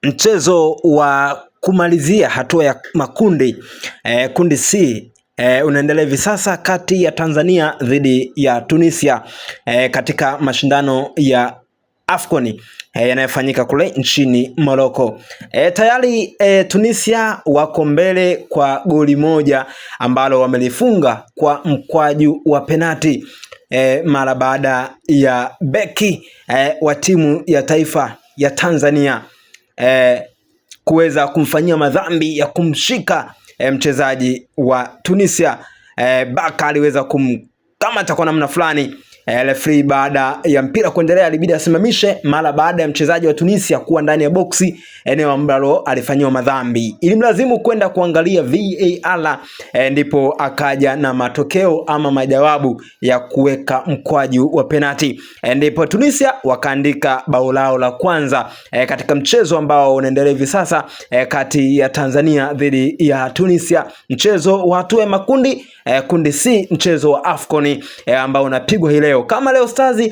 Mchezo wa kumalizia hatua ya makundi kundi C unaendelea hivi sasa kati ya Tanzania dhidi ya Tunisia katika mashindano ya AFCON yanayofanyika kule nchini Morocco. Tayari Tunisia wako mbele kwa goli moja ambalo wamelifunga kwa mkwaju wa penati mara baada ya beki wa timu ya taifa ya Tanzania kuweza kumfanyia madhambi ya kumshika mchezaji wa Tunisia. Baka aliweza kumkamata kwa namna fulani. Referee baada ya mpira kuendelea alibidi asimamishe mara baada ya mchezaji wa Tunisia kuwa ndani ya boksi, eneo ambalo alifanyiwa madhambi. Ilimlazimu kwenda kuangalia VAR, ndipo akaja na matokeo ama majawabu ya kuweka mkwaju wa penati. Ndipo Tunisia wakaandika bao lao la kwanza katika mchezo ambao unaendelea hivi sasa kati ya Tanzania dhidi ya Tunisia, mchezo wa hatua ya makundi kundi C, mchezo wa AFCON ambao unapigwa hii leo. Kama leo Stars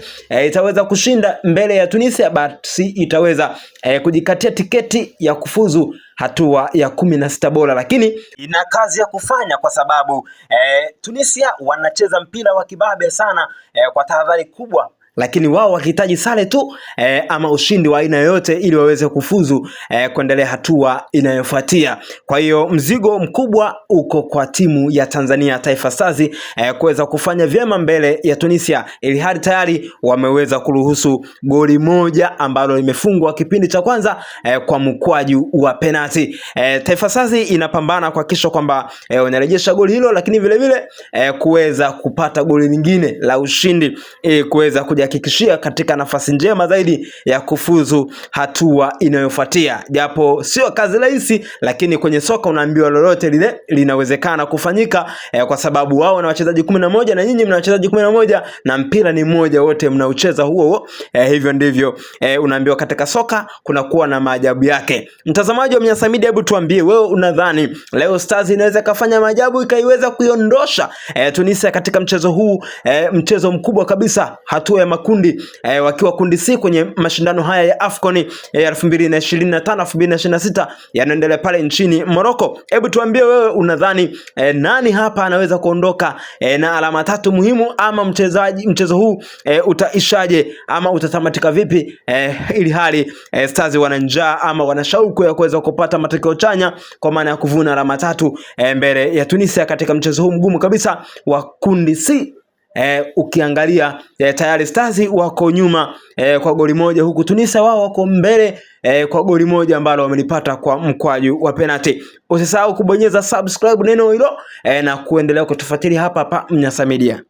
itaweza kushinda mbele ya Tunisia, basi itaweza kujikatia tiketi ya kufuzu hatua ya 16 bora, lakini ina kazi ya kufanya kwa sababu Tunisia wanacheza mpira wa kibabe sana kwa tahadhari kubwa, lakini wao wakihitaji sare tu ama ushindi wa aina yoyote ili waweze kufuzu kuendelea hatua inayofuatia. Kwa hiyo mzigo mkubwa uko kwa timu ya Tanzania Taifa Stars kuweza kufanya vyema mbele ya Tunisia, ili hadi tayari wameweza kuruhusu goli moja ambalo limefungwa kipindi cha kwanza kwa mkwaju wa penalti. Taifa Stars inapambana kuhakikisha kwamba wanarejesha goli hilo, lakini vile vile kuweza kupata goli lingine la ushindi kuweza kujihakikishia katika nafasi njema zaidi ya kufuzu hatua inayofuatia. Japo sio kazi rahisi, lakini kwenye soka unaambiwa lolote lile linawezekana kufanyika kwa sababu wao na wachezaji 11 na nyinyi mna wachezaji 11 na mpira ni mmoja, wote mnaucheza huo. Hivyo ndivyo unaambiwa katika soka kuna kuwa na maajabu yake. Mtazamaji wa Mnyasa Media, hebu tuambie wewe unadhani leo Stars inaweza kufanya maajabu ikaiweza kuiondosha Tunisia katika mchezo huu, mchezo mkubwa kabisa, hatua ya makundi wakiwa kundi C kwenye mashindano haya ya AFCON 2025-2026 yanaendelea pale nchini Morocco. Hebu tuambie wewe unadhani nani hapa anaweza kuondoka na alama 3 muhimu, ama mchezo huu utaishaje ama utatamatika vipi, ili hali Stars wana njaa ama wana shauku ya kuweza kupata matokeo chanya kwa maana ya kuvuna alama 3 mbele ya Tunisia katika mchezo huu mgumu kabisa wa kundi C. Ukiangalia tayari Stars wako nyuma kwa goli moja, huku Tunisia wao wako mbele kwa goli moja ambalo wamelipata kwa mkwaju wa penalti. Usisahau kubonyeza subscribe neno hilo na kuendelea kutufuatilia hapa Mnyasa Media.